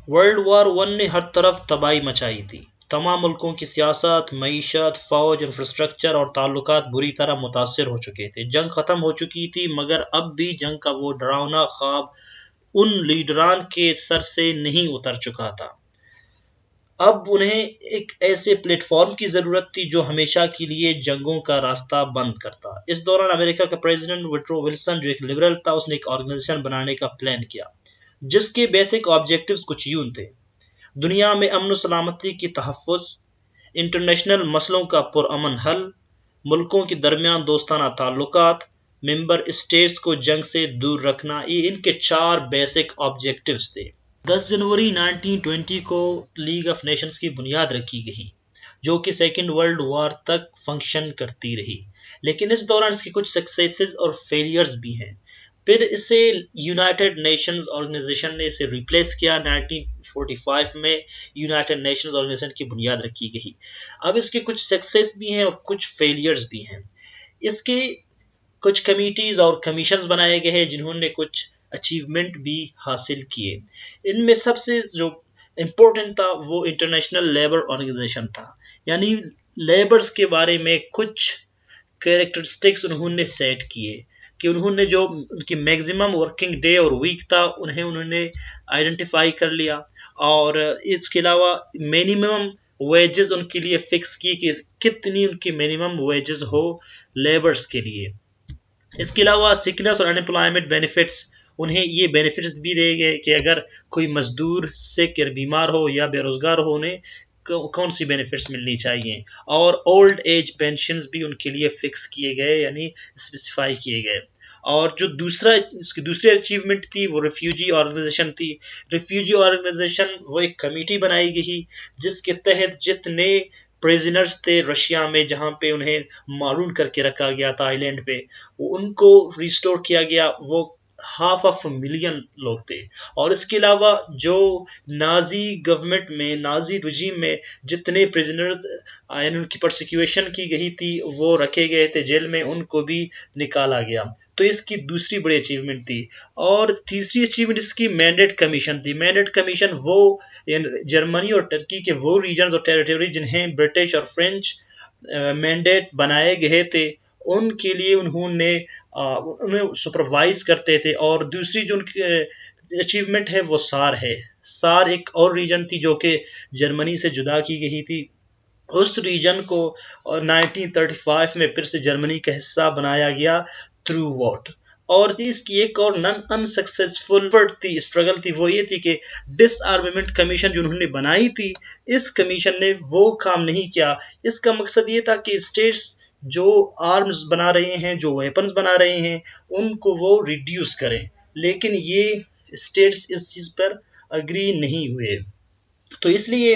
World war one ने हर तरफ तबाही मचाई थी। तमाम मुल्कों की सियासत, मईशत, फौज, इंफ्रास्ट्रक्चर और ताल्लुकात बुरी तरह मुतासर हो चुके थे। जंग खत्म हो चुकी थी, मगर अब भी जंग का वो डरावना ख्वाब उन लीडरान के सर से नहीं उतर चुका था। अब उन्हें एक ऐसे प्लेटफॉर्म की जरूरत थी जो हमेशा के लिए जंगों का रास्ता बंद करता। इस दौरान अमेरिका का प्रेसिडेंट वुडरो विल्सन, जो एक लिबरल था, उसने एक ऑर्गेनाइजेशन बनाने का प्लान किया जिसके बेसिक ऑब्जेक्टिव्स कुछ यूं थे: दुनिया में अमन सलामती की तहफ़्फ़ुज़, इंटरनेशनल मसलों का पुरअमन हल, मुल्कों के दरमियान दोस्ताना ताल्लुकात, मेंबर स्टेट्स को जंग से दूर रखना। ये इनके 4 बेसिक ऑब्जेक्टिव्स थे। 10 जनवरी 1920 को लीग ऑफ नेशंस की बुनियाद रखी गई, जो कि सेकेंड वर्ल्ड वॉर तक फंक्शन करती रही। लेकिन इस दौरान इसके कुछ सक्सेसेस और फेलियर्स भी हैं। फिर इसे यूनाइटेड नेशंस ऑर्गेनाइजेशन ने इसे रिप्लेस किया। 1945 में यूनाइटेड नेशंस ऑर्गेनाइजेशन की बुनियाद रखी गई। अब इसके कुछ सक्सेस भी हैं और कुछ फेलियर्स भी हैं। इसके कुछ कमिटीज और कमीशंस बनाए गए हैं जिन्होंने कुछ अचीवमेंट भी हासिल किए। इनमें सबसे जो इम्पोर्टेंट था वो इंटरनेशनल लेबर ऑर्गेनाइजेशन था। यानी लेबर्स के बारे में कुछ कैरेक्टरिस्टिक्स उन्होंने सेट किए कि उन्होंने जो उनकी मैक्सिमम वर्किंग डे और वीक था उन्होंने आइडेंटिफाई कर लिया, और इसके अलावा मिनिमम वेजेस उनके लिए फिक्स की कि कितनी उनकी मिनिमम वेजेस हो लेबर्स के लिए। इसके अलावा सिकनेस और अनएम्प्लॉयमेंट बेनिफिट्स, उन्हें ये बेनिफिट्स भी दिए गए कि अगर कोई मजदूर सिक या बीमार हो या बेरोजगार हो, उन्हें कौन सी बेनिफिट्स मिलनी चाहिए। और ओल्ड एज पेंशन्स भी उनके लिए फिक्स किए गए, यानी स्पेसिफाई किए गए। और जो दूसरी अचीवमेंट थी वो रिफ्यूजी ऑर्गेनाइजेशन थी। रिफ्यूजी ऑर्गेनाइजेशन वो एक कमेटी बनाई गई जिसके तहत जितने प्रिजनर्स थे रशिया में, जहाँ पे उन्हें मारून करके रखा गया था आइलैंड पे, उनको रिस्टोर किया गया। वो 500,000 लोग थे। और इसके अलावा जो नाजी गवर्नमेंट में, नाजी रजीम में जितने प्रिजनर्स उनकी प्रोसिक्यूशन की गई थी वो रखे गए थे जेल में, उनको भी निकाला गया। तो इसकी दूसरी बड़ी अचीवमेंट थी। और तीसरी अचीवमेंट इसकी मैंडेट कमीशन थी। मैंडेट कमीशन वो जर्मनी और टर्की के वो रीजन और टेरिटरी जिन्हें ब्रिटिश और फ्रेंच मैंडेट बनाए गए थे, उनके लिए उन्हें सुपरवाइज करते थे। और दूसरी जो उनकी अचीवमेंट है वो सार है। सार एक और रीजन थी जो कि जर्मनी से जुदा की गई थी। उस रीजन को 1935 में फिर से जर्मनी का हिस्सा बनाया गया थ्रू वॉट। और इसकी एक और नॉन अनसक्सेसफुल स्ट्रगल थी, वो ये थी कि डिसआर्मेमेंट कमीशन जो उन्होंने बनाई थी, इस कमीशन ने वो काम नहीं किया। इसका मकसद ये था कि स्टेट्स जो आर्म्स बना रहे हैं, जो वेपन्स बना रहे हैं, उनको वो रिड्यूस करें। लेकिन ये स्टेट्स इस चीज़ पर अग्री नहीं हुए, तो इसलिए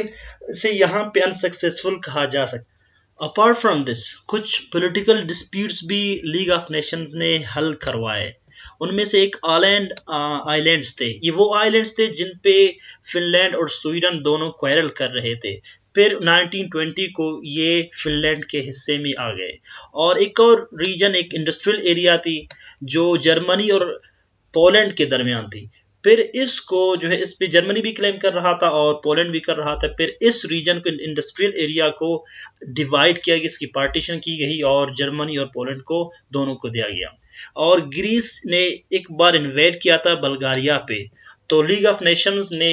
इसे यहाँ पे अनसक्सेसफुल कहा जा सकता। अपार्ट फ्रॉम दिस, कुछ पॉलिटिकल डिस्प्यूट्स भी लीग ऑफ नेशंस ने हल करवाए। उनमें से एक आइलैंड्स थे। ये वो आइलैंड्स थे जिन पे फिनलैंड और स्वीडन दोनों क्वेरल कर रहे थे। फिर 1920 को ये फिनलैंड के हिस्से में आ गए। और एक और रीजन, एक इंडस्ट्रियल एरिया थी जो जर्मनी और पोलैंड के दरमियान थी। फिर इसको जो है, इस पे जर्मनी भी क्लेम कर रहा था और पोलैंड भी कर रहा था। फिर इस रीजन को, इंडस्ट्रियल एरिया को डिवाइड किया गया, इसकी पार्टीशन की गई और जर्मनी और पोलैंड को दोनों को दिया गया। और ग्रीस ने एक बार इन्वेड किया था बल्गारिया पे, तो लीग ऑफ नेशंस ने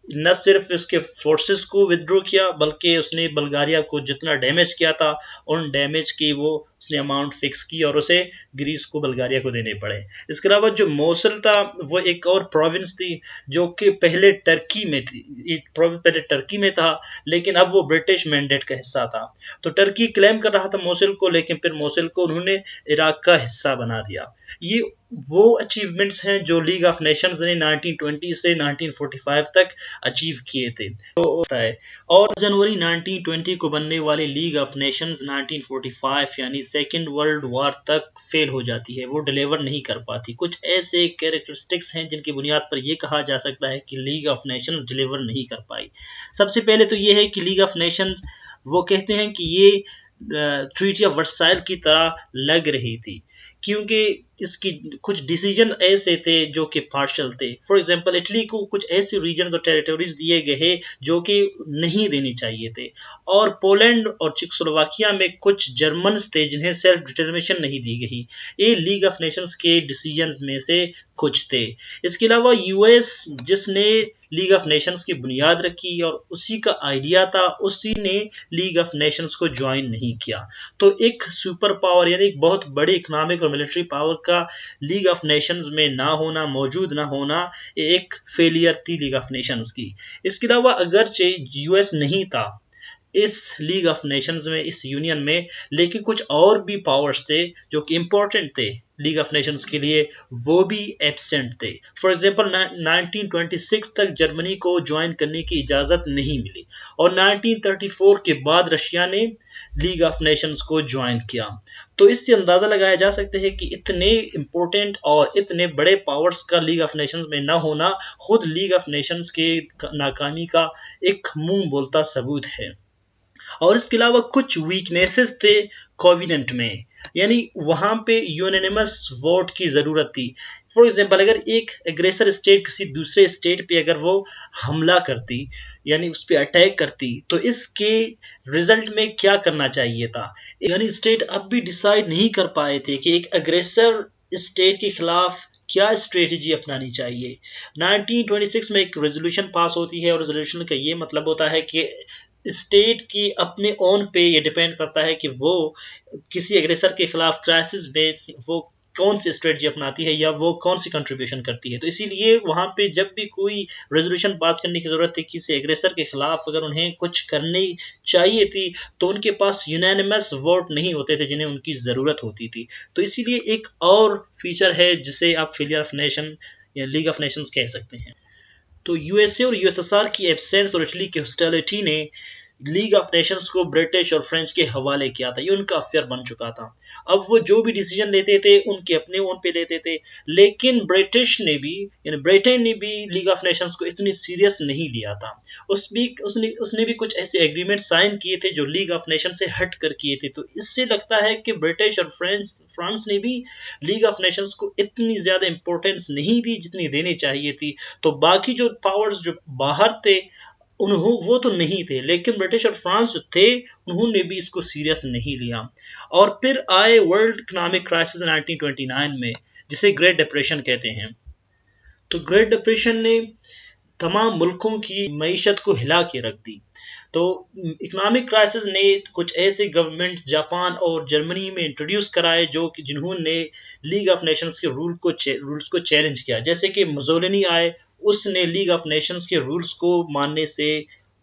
न सिर्फ इसके फोर्सेस को विथड्रॉ किया, बल्कि उसने बल्गारिया को जितना डैमेज किया था उन डैमेज की वो उसने अमाउंट फिक्स की और उसे ग्रीस को बल्गारिया को देने पड़े। इसके अलावा जो मोसल था वो एक और प्रोविंस थी जो कि पहले टर्की में थी। पहले टर्की में था, लेकिन अब वो ब्रिटिश मैंडेट का हिस्सा था। तो टर्की क्लेम कर रहा था मोसल को, लेकिन फिर मोसल को उन्होंने इराक का हिस्सा बना दिया। ये वो अचीवमेंट्स हैं जो लीग ऑफ नेशंस ने 1920 से 1945 तक अचीव किए थे। तो होता है। और जनवरी 1920 को बनने वाली लीग ऑफ नेशंस 1945 यानी सेकेंड वर्ल्ड वॉर तक फेल हो जाती है, वो डिलीवर नहीं कर पाती। कुछ ऐसे कैरेक्टरिस्टिक्स हैं जिनकी बुनियाद पर यह कहा जा सकता है कि लीग ऑफ नेशंस डिलीवर नहीं कर पाई। सबसे पहले तो ये है कि लीग ऑफ नेशंस, वो कहते हैं कि ये ट्रीटी ऑफ वर्साइल की तरह लग रही थी, क्योंकि इसकी कुछ डिसीजन ऐसे थे जो कि पार्शल थे। फॉर एग्जांपल इटली को कुछ ऐसे रीजन और टेरिटरीज दिए गए जो कि नहीं देनी चाहिए थे, और पोलैंड और चेकोस्लोवाकिया में कुछ जर्मन्स थे जिन्हें सेल्फ डिटर्मिनेशन नहीं दी गई। ये लीग ऑफ नेशंस के डिसीजंस में से कुछ थे। इसके अलावा यूएस जिसने लीग ऑफ नेशंस की बुनियाद रखी और उसी का आइडिया था, उसी ने लीग ऑफ नेशंस को ज्वाइन नहीं किया। तो एक सुपर पावर यानी एक बहुत बड़ी इकोनॉमिक और मिलिट्री पावर का लीग ऑफ नेशंस में ना होना, मौजूद ना होना, एक फेलियर थी लीग ऑफ नेशंस की। इसके अलावा अगरचे यूएस नहीं था इस लीग ऑफ नेशंस में, इस यूनियन में, लेकिन कुछ और भी पावर्स थे जो कि इंपॉर्टेंट थे लीग ऑफ नेशंस के लिए, वो भी एब्सेंट थे। फॉर एग्जांपल 1926 तक जर्मनी को ज्वाइन करने की इजाज़त नहीं मिली, और 1934 के बाद रशिया ने लीग ऑफ नेशंस को ज्वाइन किया। तो इससे अंदाज़ा लगाया जा सकता है कि इतने इंपॉर्टेंट और इतने बड़े पावर्स का लीग ऑफ नेशंस में ना होना खुद लीग ऑफ नेशंस के नाकामी का एक मुंह बोलता सबूत है। और इसके अलावा कुछ वीकनेसेस थे कोविनेंट में, यानी वहां पे यूनानिमस वोट की जरूरत थी। फॉर एग्जांपल अगर एक एग्रेसर स्टेट किसी दूसरे स्टेट पे अगर वो हमला करती, यानी उस पर अटैक करती, तो इसके रिजल्ट में क्या करना चाहिए था, यानी स्टेट अब भी डिसाइड नहीं कर पाए थे कि एक एग्रेसर स्टेट के खिलाफ क्या स्ट्रेटजी अपनानी चाहिए। 1926 में एक रेजोल्यूशन पास होती है, और रेजोल्यूशन का ये मतलब होता है कि स्टेट की अपने ओन पे ये डिपेंड करता है कि वो किसी एग्रेसर के खिलाफ क्राइसिस में वो कौन सी स्ट्रेटजी अपनाती है या वो कौन सी कंट्रीब्यूशन करती है। तो इसीलिए वहां पे जब भी कोई रेजोल्यूशन पास करने की जरूरत थी किसी एग्रेसर के खिलाफ, अगर उन्हें कुछ करनी चाहिए थी, तो उनके पास यूनानिमस वोट नहीं होते थे जिन्हें उनकी जरूरत होती थी। तो इसीलिए एक और फीचर है जिसे आप फेलियर ऑफ नेशन या लीग ऑफ नेशंस कह सकते हैं। तो यूएसए और यूएसएसआर की एब्सेंस और इटली की हॉस्टिलिटी ने लीग ऑफ नेशंस को ब्रिटिश और फ्रेंच के हवाले किया था। ये उनका अफेयर बन चुका था। अब वो जो भी डिसीजन लेते थे उनके अपने ओन पे लेते थे, लेकिन ब्रिटिश ने भी, यानी ब्रिटेन ने भी लीग ऑफ नेशंस को इतनी सीरियस नहीं लिया था। उसने भी कुछ ऐसे एग्रीमेंट साइन किए थे जो लीग ऑफ नेशन से हट कर किए थे। तो इससे लगता है कि ब्रिटिश और फ्रांस ने भी लीग ऑफ नेशंस को इतनी ज्यादा इंपॉर्टेंस नहीं दी जितनी देनी चाहिए थी। तो बाकी जो पावर्स जो बाहर थे वो तो नहीं थे, लेकिन ब्रिटिश और फ्रांस जो थे उन्होंने भी इसको सीरियस नहीं लिया। और फिर आए वर्ल्ड इकोनॉमिक क्राइसिस 1929 में, जिसे ग्रेट डिप्रेशन कहते हैं। तो ग्रेट डिप्रेशन ने तमाम मुल्कों की मईशत को हिला के रख दी। तो इकोनॉमिक क्राइसिस ने कुछ ऐसे गवर्नमेंट जापान और जर्मनी में इंट्रोड्यूस कराए जो कि जिन्होंने लीग ऑफ नेशंस के रूल्स को चैलेंज किया। जैसे कि मुसोलिनी आए, उसने लीग ऑफ नेशंस के रूल्स को मानने से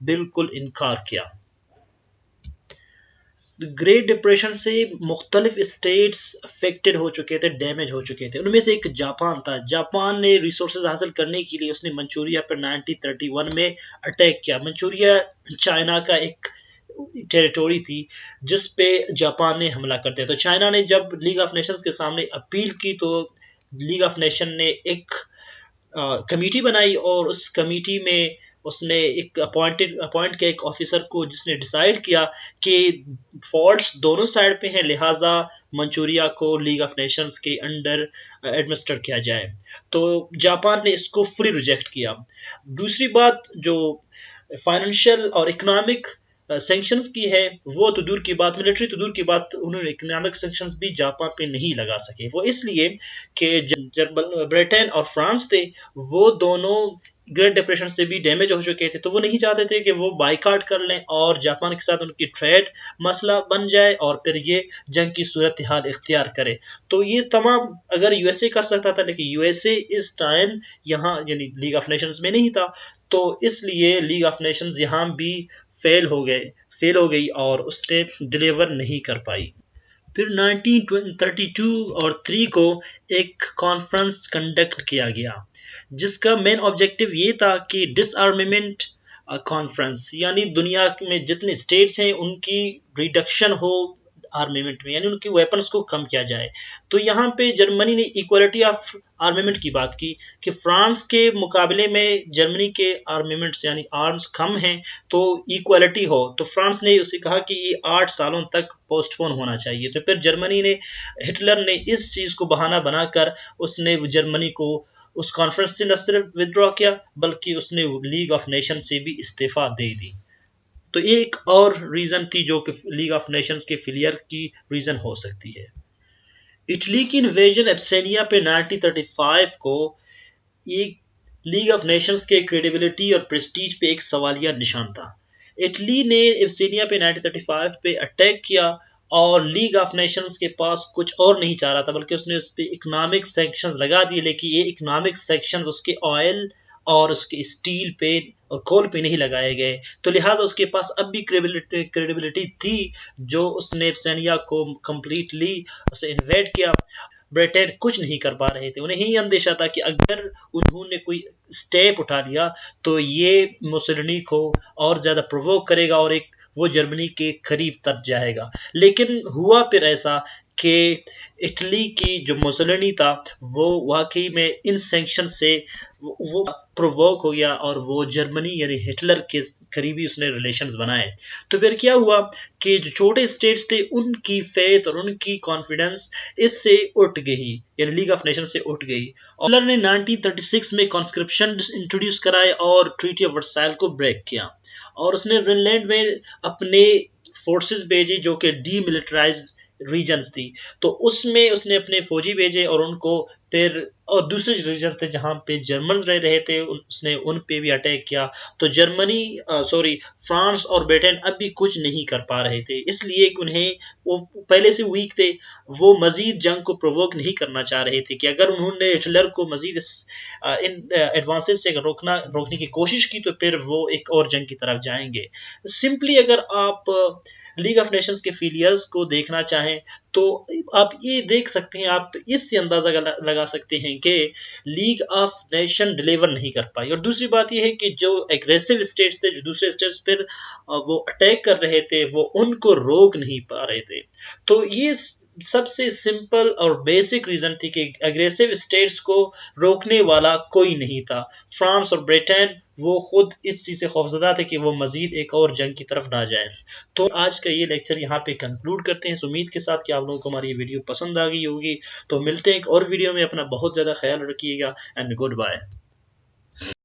बिल्कुल इनकार किया। ग्रेट डिप्रेशन से मुख्तलिफ स्टेट्स अफेक्टेड हो चुके थे, डैमेज हो चुके थे। उनमें से एक जापान था। जापान ने रिसोर्सेज हासिल करने के लिए उसने मंचूरिया पर 1931 में अटैक किया। मंचूरिया चाइना का एक टेरिटोरी थी जिस पे जापान ने हमला करते। तो चाइना ने जब लीग ऑफ नेशंस के सामने अपील की, तो लीग ऑफ नेशन ने एक कमेटी बनाई, और उस कमेटी में उसने एक अपॉइंट किया एक ऑफिसर को, जिसने डिसाइड किया कि फॉल्ट्स दोनों साइड पे हैं, लिहाजा मंचूरिया को लीग ऑफ नेशंस के अंडर एडमिनिस्टर किया जाए। तो जापान ने इसको फुली रिजेक्ट किया। दूसरी बात जो फाइनेंशियल और इकोनॉमिक सैंक्शंस की है, वो तो दूर की बात, मिलिट्री तो दूर की बात, उन्होंने इकोनॉमिक सैंक्शंस भी जापान पे नहीं लगा सके। वो इसलिए कि जब ब्रिटेन और फ्रांस थे वो दोनों ग्रेट डिप्रेशन से भी डैमेज हो चुके थे, तो वो नहीं चाहते थे कि वो बाइकाट कर लें और जापान के साथ उनकी ट्रेड मसला बन जाए और फिर ये जंग की सूरत हाल इख्तियार करे। तो ये तमाम अगर यूएसए कर सकता था, लेकिन यूएसए इस टाइम यहाँ यानी लीग ऑफ नेशंस में नहीं था, तो इसलिए लीग ऑफ नेशंस यहाँ भी फेल हो गई और उसने डिलीवर नहीं कर पाई। फिर 1932 और 3 को एक कॉन्फ्रेंस कंडक्ट किया गया जिसका मेन ऑब्जेक्टिव ये था कि डिसआर्मेमेंट कॉन्फ्रेंस, यानी दुनिया में जितने स्टेट्स हैं उनकी रिडक्शन हो आर्मेमेंट में, यानी उनके वेपन्स को कम किया जाए। तो यहाँ पे जर्मनी ने इक्वलिटी ऑफ आर्मेमेंट की बात की कि फ्रांस के मुकाबले में जर्मनी के आर्मेमेंट्स यानी आर्म्स कम हैं, तो इक्वलिटी हो। तो फ्रांस ने उसे कहा कि ये 8 सालों तक पोस्टपोन होना चाहिए। तो फिर जर्मनी ने, हिटलर ने इस चीज़ को बहाना बनाकर उसने जर्मनी को उस कॉन्फ्रेंस से न सिर्फ विदड्रॉ किया, बल्कि उसने लीग ऑफ नेशन से भी इस्तीफा दे दी। तो ये एक और रीज़न थी जो कि लीग ऑफ नेशंस के फेलियर की रीज़न हो सकती है। इटली की इन्वेजन एब्सेनिया पे 1935 को एक लीग ऑफ नेशंस के क्रेडिबिलिटी और प्रेस्टीज पे एक सवालिया निशान था। इटली ने एब्सेनिया पे 1935 पे अटैक किया और लीग ऑफ नेशंस के पास कुछ और नहीं चाह रहा था, बल्कि उसने उस पर इकोनॉमिक सैंक्शंस लगा दिए। लेकिन ये इकोनॉमिक सैंक्शंस उसके ऑयल और उसके स्टील पे और कोल पे नहीं लगाए गए, तो लिहाजा उसके पास अब भी क्रेडिबिलिटी थी, जो उसने एब्सेनिया को कम्प्लीटली उसे इन्वेड किया। ब्रिटेन कुछ नहीं कर पा रहे थे। उन्हें यही अंदेशा था कि अगर उन्होंने कोई स्टेप उठा लिया तो ये मुसोलिनी को और ज़्यादा प्रोवोक करेगा और एक वो जर्मनी के करीब तक जाएगा। लेकिन हुआ फिर ऐसा कि इटली की जो मुसोलिनी था वो वाकई में इन सैंक्शन से वो प्रोवोक हो गया और वो जर्मनी यानी हिटलर के करीबी उसने रिलेशंस बनाए। तो फिर क्या हुआ कि जो छोटे स्टेट्स थे उनकी फेथ और उनकी कॉन्फिडेंस इससे उठ गई, यानी लीग ऑफ नेशन से उठ गई। हिटलर ने 1936 में कॉन्स्क्रिप्शन इंट्रोड्यूस कराए और ट्रीटी ऑफ वर्साइल को ब्रेक किया, और उसने ग्रीनलैंड में अपने फोर्सेस भेजे जो कि डीमिलिटराइज रीजन्स थी। तो उसमें उसने अपने फौजी भेजे और उनको फिर, और दूसरे रीजन्स थे जहाँ पे जर्मन्स रह रहे थे उसने उन पे भी अटैक किया। तो जर्मनी फ्रांस और ब्रिटेन अब भी कुछ नहीं कर पा रहे थे, इसलिए कि उन्हें, वो पहले से वीक थे, वो मजीद जंग को प्रोवोक नहीं करना चाह रहे थे कि अगर उन्होंने हिटलर को मजीद इन एडवांसेस से रोकने की कोशिश की तो फिर वो एक और जंग की तरफ जाएंगे। सिंपली अगर आप लीग ऑफ नेशंस के फेलियर्स को देखना चाहें तो आप ये देख सकते हैं, आप इससे अंदाजा लगा सकते हैं कि लीग ऑफ नेशन डिलीवर नहीं कर पाई। और दूसरी बात यह है कि जो एग्रेसिव स्टेट्स थे, जो दूसरे स्टेट्स पर वो अटैक कर रहे थे, वो उनको रोक नहीं पा रहे थे। तो ये सबसे सिंपल और बेसिक रीजन थी कि एग्रेसिव स्टेट्स को रोकने वाला कोई नहीं था। फ्रांस और ब्रिटेन वो खुद इस चीज़ से खौफजदा थे कि वो मजीद एक और जंग की तरफ ना जाए। तो आज का ये लेक्चर यहाँ पे कंक्लूड करते हैं इस उम्मीद के साथ कि आप लोगों को हमारी ये वीडियो पसंद आ गई होगी। तो मिलते हैं एक और वीडियो में, अपना बहुत ज़्यादा ख्याल रखिएगा एंड गुड बाय।